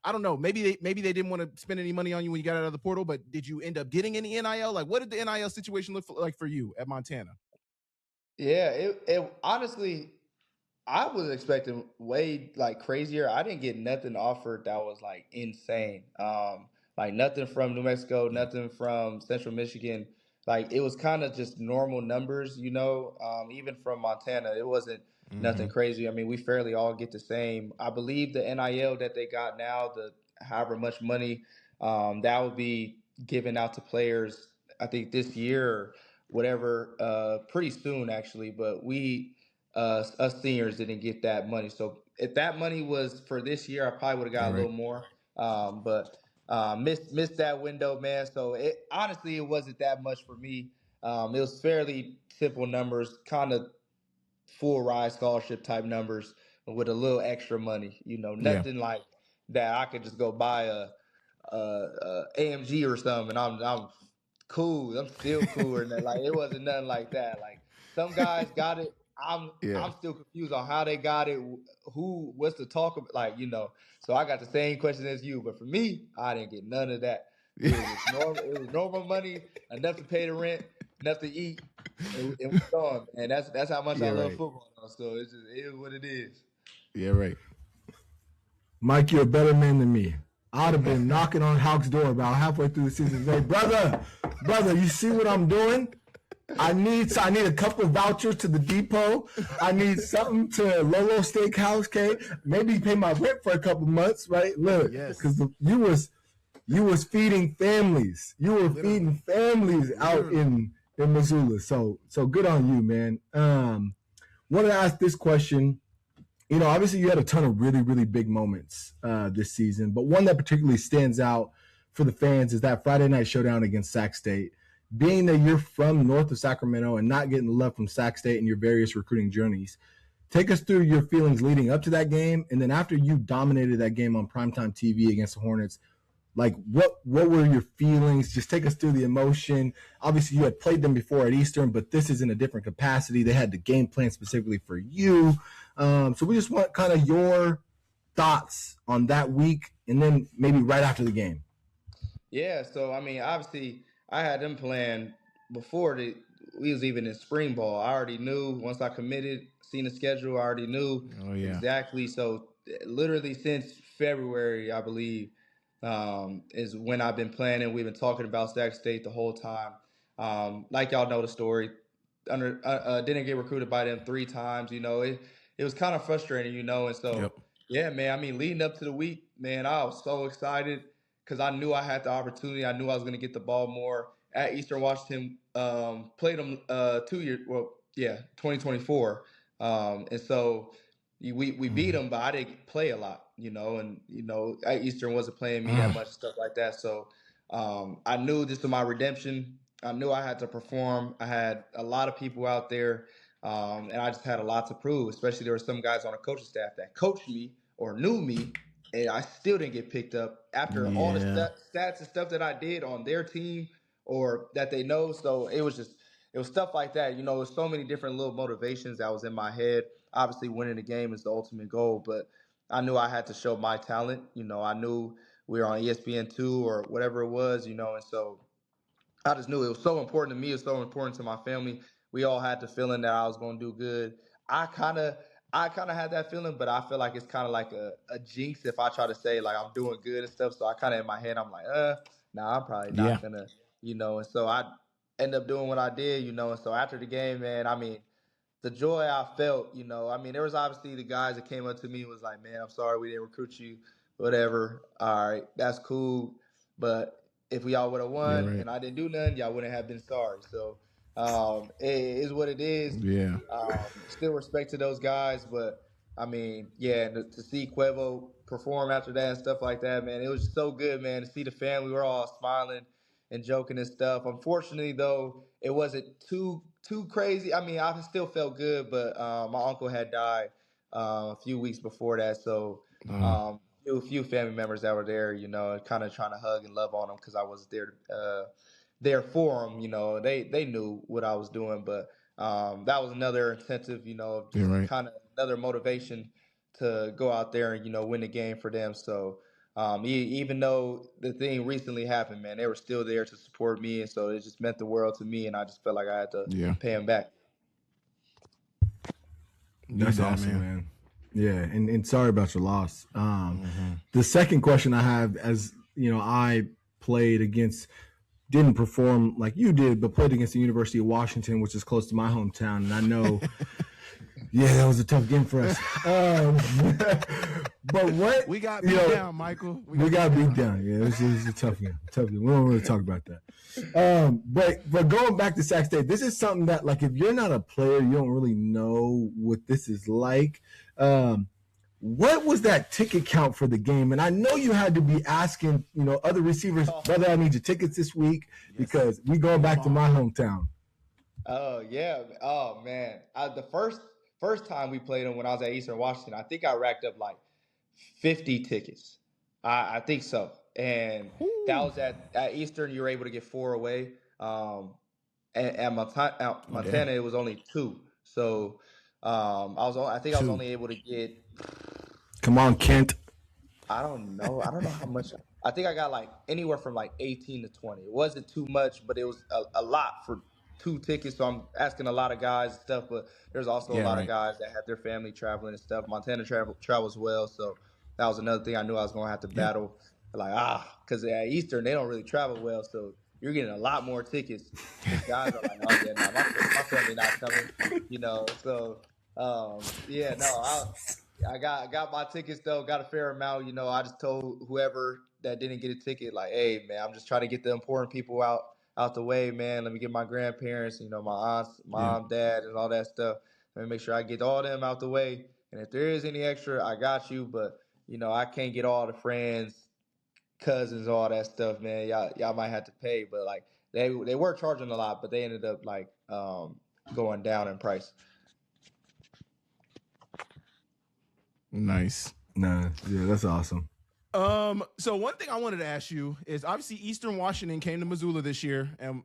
Speaker 1: I don't know, maybe they didn't want to spend any money on you when you got out of the portal, but did you end up getting any NIL? Like, what did the NIL situation look like for you at Montana?
Speaker 2: Yeah, it honestly, I was expecting way like crazier. I didn't get nothing offered that was like insane. Like nothing from New Mexico, nothing from Central Michigan. Like it was kind of just normal numbers, even from Montana, it wasn't nothing crazy. I mean, we fairly all get the same. I believe the NIL that they got now, the however much money that will be given out to players, I think this year or whatever, pretty soon actually. But us seniors didn't get that money. So if that money was for this year, I probably would have got
Speaker 1: All
Speaker 2: a
Speaker 1: right.
Speaker 2: little more. But missed that window, man. So honestly, it wasn't that much for me. It was fairly simple numbers, kind of full ride scholarship type numbers with a little extra money.
Speaker 1: Yeah.
Speaker 2: Nothing like that. I could just go buy AMG or something, and I'm cool. I'm still cooler than that. Like it wasn't nothing like that. Like some guys got it.
Speaker 1: Yeah.
Speaker 2: I'm still confused on how they got it. What's the talk of, like. So I got the same question as you, but for me, I didn't get none of that. It was just normal. It was normal money, enough to pay the rent, enough to eat, and we gone. And that's how much I
Speaker 1: Yeah.
Speaker 2: love
Speaker 1: Right.
Speaker 2: football. Though. So it is what it is.
Speaker 1: Yeah. Right.
Speaker 3: Mike, you're a better man than me. I'd have been knocking on Hawk's door about halfway through the season. Say, brother, you see what I'm doing? I need a couple of vouchers to the depot. I need something to Lolo Steakhouse, okay? Maybe pay my rent for a couple months, right? Look,
Speaker 1: Yes.
Speaker 3: because you was feeding families. You were feeding families out in Missoula. So good on you, man. Wanted to ask this question. Obviously you had a ton of really, really big moments this season, but one that particularly stands out for the fans is that Friday night showdown against Sac State. Being that you're from north of Sacramento and not getting the love from Sac State in your various recruiting journeys, take us through your feelings leading up to that game, and then after you dominated that game on primetime TV against the Hornets, like what were your feelings? Just take us through the emotion. Obviously, you had played them before at Eastern, but this is in a different capacity. They had the game plan specifically for you. So we just want kind of your thoughts on that week, and then maybe right after the game.
Speaker 2: Yeah, so I mean, obviously, I had them planned before we was even in spring ball. I already knew once I committed, seen the schedule. I already knew
Speaker 1: Oh yeah.
Speaker 2: exactly. So literally since February, I believe, is when I've been planning. We've been talking about Sac State the whole time. Like y'all know the story. Didn't get recruited by them 3 times. It was kind of frustrating. And so
Speaker 1: Yep.
Speaker 2: yeah, man. I mean, leading up to the week, man, I was so excited because I knew I had the opportunity. I knew I was going to get the ball more at Eastern Washington. Played them 2 years, well, yeah, 2024. And so we beat them, but I didn't play a lot, and at Eastern wasn't playing me that much, stuff like that. So I knew this was my redemption. I knew I had to perform. I had a lot of people out there, and I just had a lot to prove. Especially there were some guys on the coaching staff that coached me or knew me, and I still didn't get picked up after all the
Speaker 1: Yeah.
Speaker 2: stats and stuff that I did on their team or that they know. So it was stuff like that. It was so many different little motivations that was in my head. Obviously, winning the game is the ultimate goal, but I knew I had to show my talent. I knew we were on ESPN2 or whatever it was, and so I just knew it was so important to me. It was so important to my family. We all had the feeling that I was going to do good. I kind of had that feeling, but I feel like it's kind of like a jinx if I try to say like I'm doing good and stuff. So I kind of in my head, I'm like, nah, I'm probably
Speaker 1: Yeah.
Speaker 2: not gonna, And so I end up doing what I did, And so after the game, man, I mean, the joy I felt, I mean, there was obviously the guys that came up to me and was like, man, I'm sorry we didn't recruit you, whatever. All right, that's cool. But if we all would have
Speaker 1: Yeah.
Speaker 2: won
Speaker 1: Right.
Speaker 2: and I didn't do nothing, y'all wouldn't have been sorry. So it is what it is.
Speaker 1: Yeah.
Speaker 2: Still respect to those guys, but I mean, yeah, to see Cuevo perform after that and stuff like that, man, it was just so good, man, to see the family. We're all smiling and joking and stuff. Unfortunately, though, it wasn't too crazy. I mean, I still felt good, but my uncle had died a few weeks before that, so a few family members that were there, kind of trying to hug and love on them because I was there for them. They knew what I was doing, but that was another incentive,
Speaker 1: You're
Speaker 2: just
Speaker 1: right.
Speaker 2: kind of another motivation to go out there and win the game for them. So even though the thing recently happened, man, they were still there to support me, and so it just meant the world to me, and I just felt like I had to
Speaker 1: Yeah.
Speaker 2: pay them back.
Speaker 3: That's
Speaker 1: that,
Speaker 3: awesome, man. Yeah, and sorry about your loss. The second question I have, as I didn't perform like you did, but played against the University of Washington, which is close to my hometown, and I know Yeah, that was a tough game for us. But what
Speaker 1: we got beat down, Michael.
Speaker 3: We got beat down. Yeah, it was a tough game. Tough game. We don't really talk about that. But going back to Sac State, this is something that, like, if you're not a player, you don't really know what this is like. What was that ticket count for the game? And I know you had to be asking, other receivers, brother, I need your tickets this week because we going back to my hometown.
Speaker 2: Oh yeah. Oh man. The first time we played them when I was at Eastern Washington, I think I racked up like 50 tickets. I think so. And that was at Eastern. You were able to get 4 away. At Montana, it was only 2. So I think I was only able to get.
Speaker 3: Come on, Kent.
Speaker 2: I don't know how much. I think I got like anywhere from like 18 to 20. It wasn't too much, but it was a lot for 2 tickets. So I'm asking a lot of guys and stuff, but there's also a lot of guys that have their family traveling and stuff. Montana travels well, so that was another thing I knew I was going to have to battle. Like, because at Eastern, they don't really travel well, so you're getting a lot more tickets. Guys are like, oh, yeah, no, my family not coming, So, I got my tickets though, got a fair amount. I just told whoever that didn't get a ticket, like, hey man, I'm just trying to get the important people out the way, man. Let me get my grandparents, my aunts, mom, dad, and all that stuff. Let me make sure I get all them out the way. And if there is any extra, I got you. But I can't get all the friends, cousins, all that stuff, man. Y'all might have to pay. But like they were charging a lot, but they ended up like going down in price.
Speaker 1: Nice.
Speaker 3: Nah, yeah, that's awesome.
Speaker 1: So one thing I wanted to ask you is obviously Eastern Washington came to Missoula this year, and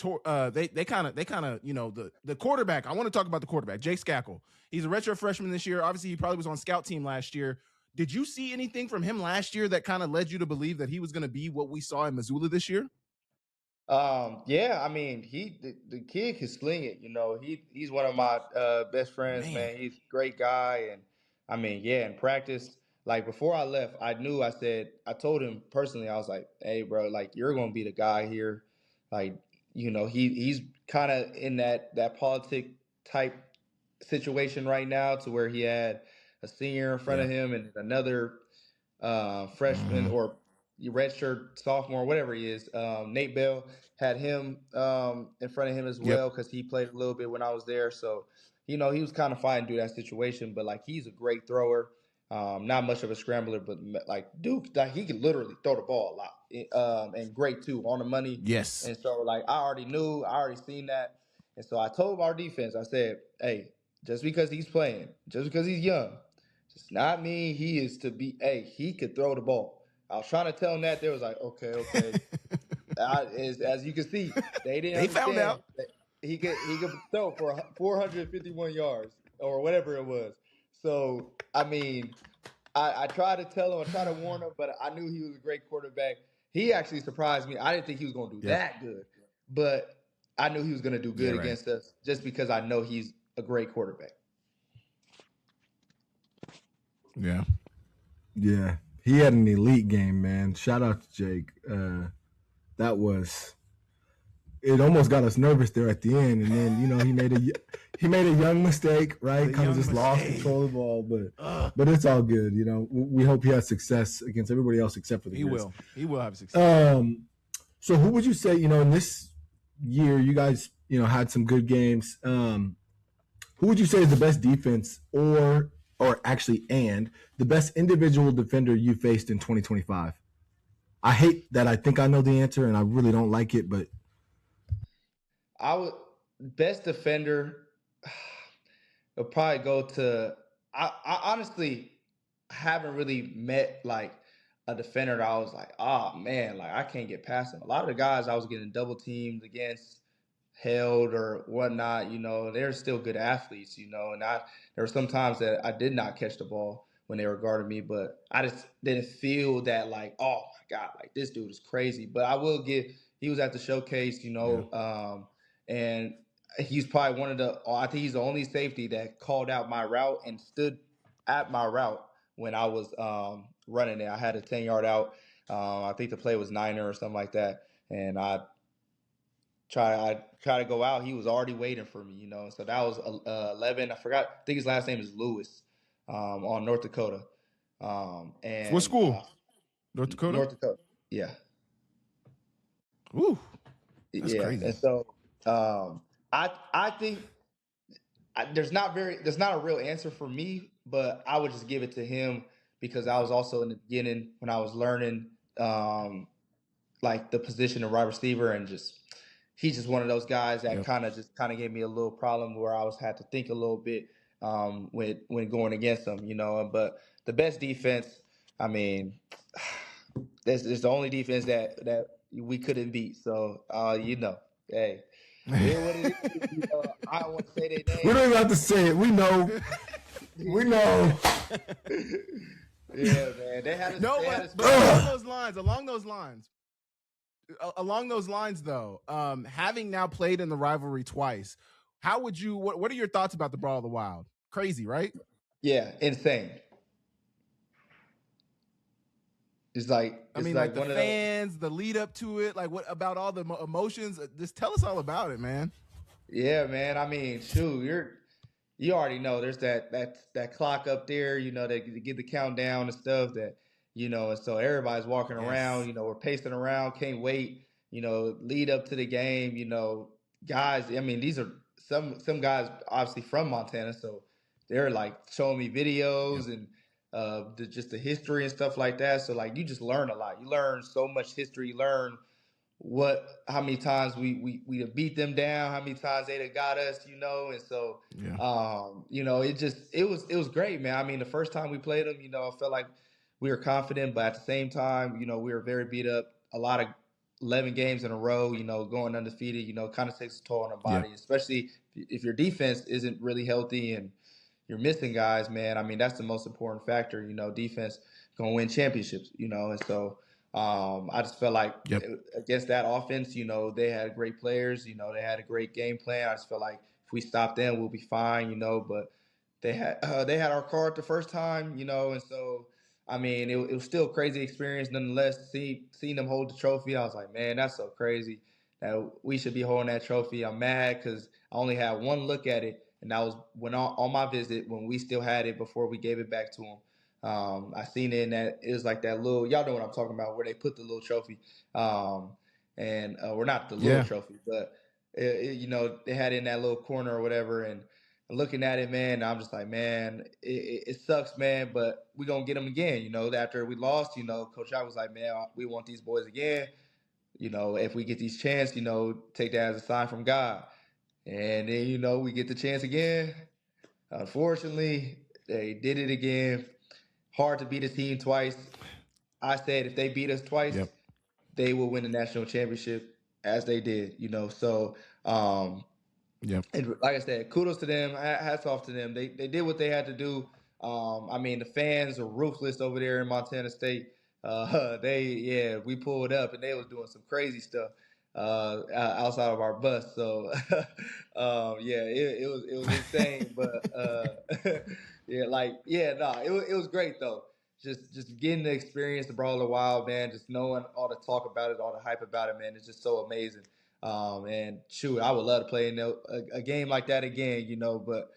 Speaker 1: they kind of the quarterback. I want to talk about the quarterback, Jake Skackle. He's a redshirt freshman this year. Obviously, he probably was on scout team last year. Did you see anything from him last year that kind of led you to believe that he was going to be what we saw in Missoula this year?
Speaker 2: Yeah, I mean, the kid can sling it. He's one of my best friends, man. He's a great guy, and I mean, yeah, in practice, like before I left, I told him personally, I was like, hey, bro, like you're gonna be the guy here, like he's kind of in that politic type situation right now, to where he had a senior in front of him and another freshman or redshirt sophomore, whatever he is. Nate Bell had him in front of him as well, because he played a little bit when I was there. So, he was kind of fighting through that situation. But like, he's a great thrower. Not much of a scrambler, but like Duke, like he can literally throw the ball a lot, and great too, on the money.
Speaker 1: Yes.
Speaker 2: And so like I already seen that, and so I told our defense, I said, hey, just because he's playing, just because he's young, does not mean he is to be. Hey, he could throw the ball. I was trying to tell him that. They was like, okay. As you can see, they didn't.
Speaker 1: They found out
Speaker 2: that he could throw for 451 yards or whatever it was. So I mean, I tried to tell him, I tried to warn him, but I knew he was a great quarterback. He actually surprised me. I didn't think he was going to do that good, but I knew he was going to do good against us, just because I know he's a great quarterback.
Speaker 1: Yeah.
Speaker 3: Yeah. He had an elite game, man. Shout out to Jake. It almost got us nervous there at the end, and then he made a young mistake, right? Kind of just lost control of the ball, but it's all good. We hope he has success against everybody else except for the Grizz.
Speaker 1: He will have success.
Speaker 3: So who would you say, in this year, you guys, had some good games. Who would you say is the best defense or actually the best individual defender you faced in 2025? I hate that I think I know the answer and I really don't like it, but
Speaker 2: best defender would probably go to. I honestly haven't really met like a defender that I was like, oh man, like I can't get past him. A lot of the guys I was getting double teamed against, held or whatnot, they're still good athletes, and there were some times that I did not catch the ball when they were guarding me, but I just didn't feel that like, oh my God, like this dude is crazy. But I will he was at the showcase, and he's probably I think he's the only safety that called out my route and stood at my route when I was running it. I had a 10-yard out. I think the play was Niner or something like that, and I try to go out, he was already waiting for me, So that was 11. I forgot. I think his last name is Lewis, on North Dakota.
Speaker 1: What
Speaker 2: And
Speaker 1: school? North Dakota?
Speaker 2: North Dakota. Yeah.
Speaker 1: Ooh, that's
Speaker 2: Yeah.
Speaker 1: crazy.
Speaker 2: And so I think there's not a real answer for me, but I would just give it to him because I was also in the beginning when I was learning like the position of wide receiver, and he's just one of those guys that
Speaker 1: Yep.
Speaker 2: kind of gave me a little problem where I had to think a little bit when going against him, But the best defense, I mean, this is the only defense that we couldn't beat. So hey, it is what it is. I don't want to say their name.
Speaker 3: We don't even have to say it. We know. We know.
Speaker 2: Yeah, man. They had
Speaker 1: but along those lines, though, having now played in the rivalry twice, how would you? What are your thoughts about the Brawl of the Wild? Crazy, right?
Speaker 2: Yeah, insane. It's like
Speaker 1: the fans, the lead up to it, like what about all the emotions? Just tell us all about it, man.
Speaker 2: Yeah, man. I mean, shoot, you already know there's that clock up there, they get the countdown and stuff and so everybody's walking around, we're pacing around, can't wait, lead up to the game, guys. I mean, these are some guys obviously from Montana, so they're like showing me videos and just the history and stuff like that. So like you just learn a lot. You learn so much history. You learn how many times we have beat them down, how many times they'd have got us, and so it was great, man. I mean, the first time we played them, I felt like we were confident, but at the same time, we were very beat up. A lot of 11 games in a row, going undefeated, kind of takes a toll on the body, especially if your defense isn't really healthy and you're missing guys, man. I mean, that's the most important factor. Defense gonna win championships. And so I just felt like against that offense, they had great players. They had a great game plan. I just felt like if we stop them, we'll be fine. But they had our card the first time. And so I mean, it was still a crazy experience nonetheless. Seeing them hold the trophy, I was like, man, that's so crazy. That we should be holding that trophy. I'm mad because I only had one look at it. And that was when on my visit when we still had it before we gave it back to them. I seen it, and that it was like that little, y'all know what I'm talking about, where they put the little trophy, and we're not the little trophy, but they had it in that little corner or whatever. And looking at it, man, I'm just like, man, it sucks, man, but we gonna get them again. After we lost, Coach I was like, man, we want these boys again. If we get these chance, take that as a sign from God. And then, we get the chance again. Unfortunately, they did it again. Hard to beat a team twice. I said if they beat us twice, they will win the national championship, as they did, So, and like I said, kudos to them. Hats off to them. They did what they had to do. I mean, the fans are ruthless over there in Montana State. We pulled up and they was doing some crazy stuff outside of our bus. So it was insane. But it was great though. Just getting the experience, the Brawl of the Wild, man. Just knowing all the talk about it, all the hype about it, man. It's just so amazing. And shoot, I would love to play in a game like that again, but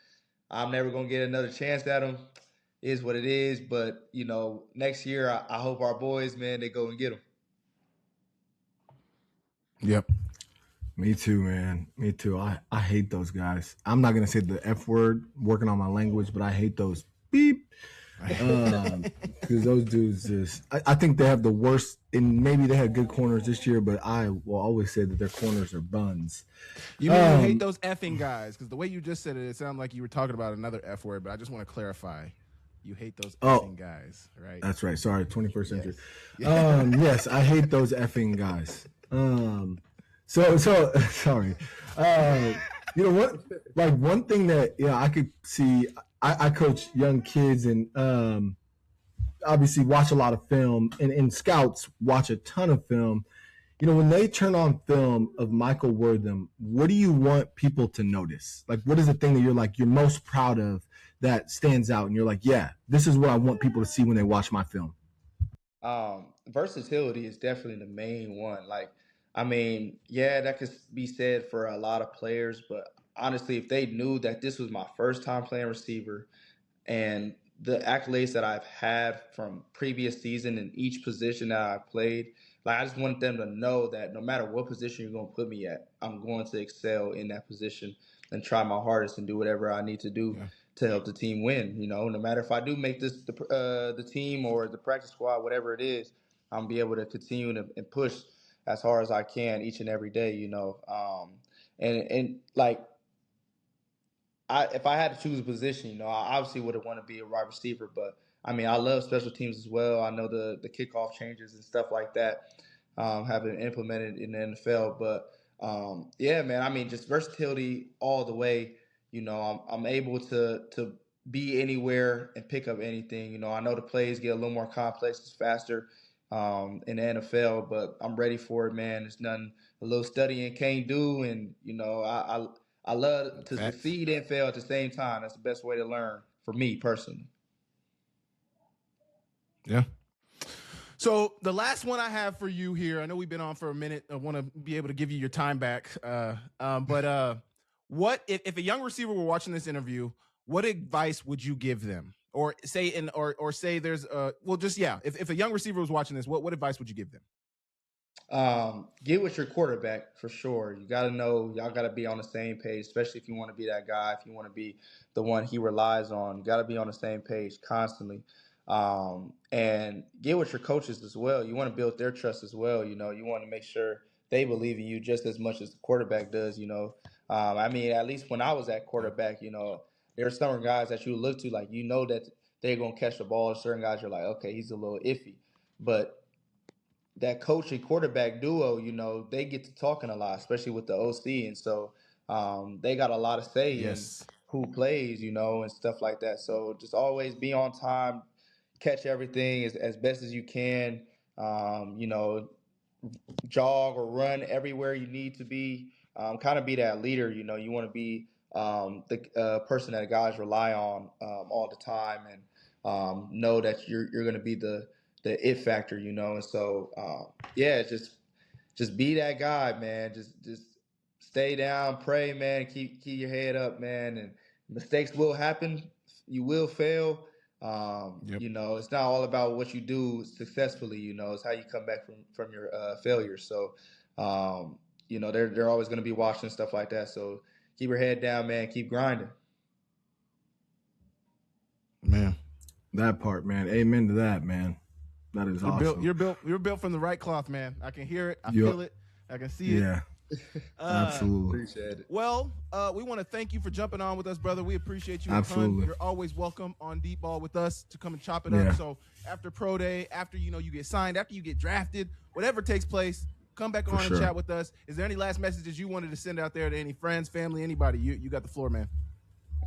Speaker 2: I'm never gonna get another chance at them. Is what it is. But next year, I hope our boys, man, they go and get them.
Speaker 1: Yep.
Speaker 3: Me too, man. Me too. I hate those guys. I'm not gonna say the F word, working on my language, but I hate those beep. Because those dudes I think they have the worst, and maybe they had good corners this year, but I will always say that their corners are buns.
Speaker 1: You mean you hate those effing guys? Because the way you just said it sounded like you were talking about another F word, but I just want to clarify. You hate those effing guys, right?
Speaker 3: That's right. Sorry, 21st century. Yes, yes, I hate those effing guys. So sorry. What? Like one thing that I could see. I coach young kids and obviously watch a lot of film, and scouts watch a ton of film. When they turn on film of Michael Wortham, what do you want people to notice? Like, what is the thing that you're most proud of that stands out? And you're like, yeah, this is what I want people to see when they watch my film.
Speaker 2: Versatility is definitely the main one. Like, I mean, yeah, that could be said for a lot of players, but honestly, if they knew that this was my first time playing receiver and the accolades that I've had from previous season in each position that I played, like I just want them to know that no matter what position you're going to put me at, I'm going to excel in that position and try my hardest and do whatever I need to do
Speaker 1: Yeah.
Speaker 2: to help the team win. You know, no matter if I do make this the team or the practice squad, whatever it is, I'm gonna be able to continue and push as hard as I can each and every day. You know, and like if I had to choose a position, you know, I obviously would have wanted to be a wide receiver, but I mean, I love special teams as well. I know the kickoff changes and stuff like that have been implemented in the NFL, but yeah, man, I mean, just versatility all the way. You know, I'm able to be anywhere and pick up anything. You know, I know the plays get a little more complex, it's faster in the NFL, but I'm ready for it, man. There's nothing a little studying can't do, and you know, I love to
Speaker 1: Facts.
Speaker 2: succeed and fail at the same time. That's the best way to learn for me personally.
Speaker 1: Yeah. So the last one I have for you here, I know we've been on for a minute. I want to be able to give you your time back. But what if a young receiver were watching this interview? What advice would you give them, or say or say there's well, just yeah. If a young receiver was watching this, what advice would you give them?
Speaker 2: Get with your quarterback for sure. You got to know, y'all got to be on the same page, especially if you want to be that guy, if you want to be the one he relies on. You got to be on the same page constantly. And get with your coaches as well. You want to build their trust as well. You know, you want to make sure they believe in you just as much as the quarterback does. You know, I mean, at least when I was at quarterback, you know, there are some guys that you look to, like, you know, that they're going to catch the ball. Certain guys, you're like, okay, he's a little iffy. But that coach and quarterback duo, you know, they get to talking a lot, especially with the OC, and so they got a lot of say in
Speaker 1: Yes.
Speaker 2: who plays, you know, and stuff like that. So just always be on time, catch everything as best as you can. You know, jog or run everywhere you need to be. Kind of be that leader. You know, you want to be the person that guys rely on all the time, and know that you're going to be the it factor. You know, and so yeah, just be that guy, man. Just stay down, pray, man. Keep your head up, man. And mistakes will happen. You will fail.
Speaker 1: Yep.
Speaker 2: You know, it's not all about what you do successfully. You know, it's how you come back from your failures. So, you know, they're always going to be watching stuff like that. So keep your head down, man. Keep grinding.
Speaker 1: Man.
Speaker 3: That part, man. Amen to that, man. That is awesome.
Speaker 1: You're built from the right cloth, man. I can hear it. I feel it. I can see it.
Speaker 3: Yeah. Absolutely.
Speaker 2: Appreciate it.
Speaker 1: Well, we want to thank you for jumping on with us, brother. We appreciate you.
Speaker 3: Absolutely.
Speaker 1: You're always welcome on Deep Ball with us to come and chop it
Speaker 3: Yeah.
Speaker 1: up. So after pro day, after you get signed, after you get drafted, whatever takes place, come back on and chat with us. Is there any last messages you wanted to send out there to any friends, family, anybody? You got the floor, man.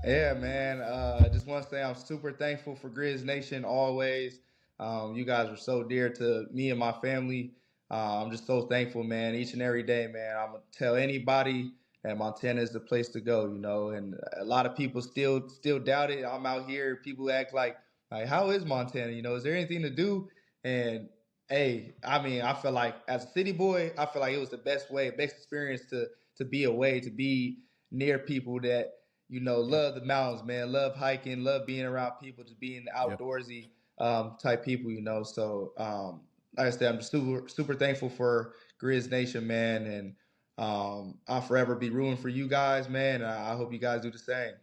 Speaker 2: Yeah, man. I just want to say I'm super thankful for Grizz Nation always. You guys are so dear to me and my family. I'm just so thankful, man. Each and every day, man. I'm gonna tell anybody that Montana is the place to go. You know, and a lot of people still doubt it. I'm out here. People act like how is Montana? You know, is there anything to do? And hey, I mean, I feel like as a city boy, I feel like it was the best experience to be away, to be near people that love the mountains, man, love hiking, love being around people, just being outdoorsy type people, So, like I said, I'm just super thankful for Grizz Nation, man, and I'll forever be rooting for you guys, man. And I hope you guys do the same.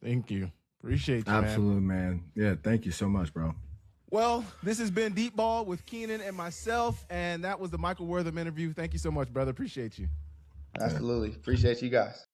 Speaker 1: Thank you. Appreciate you,
Speaker 3: Absolutely, man. Yeah, thank you so much, bro.
Speaker 1: Well, this has been Deep Ball with Keenan and myself, and that was the Michael Wortham interview. Thank you so much, brother. Appreciate you.
Speaker 2: Absolutely. Appreciate you guys.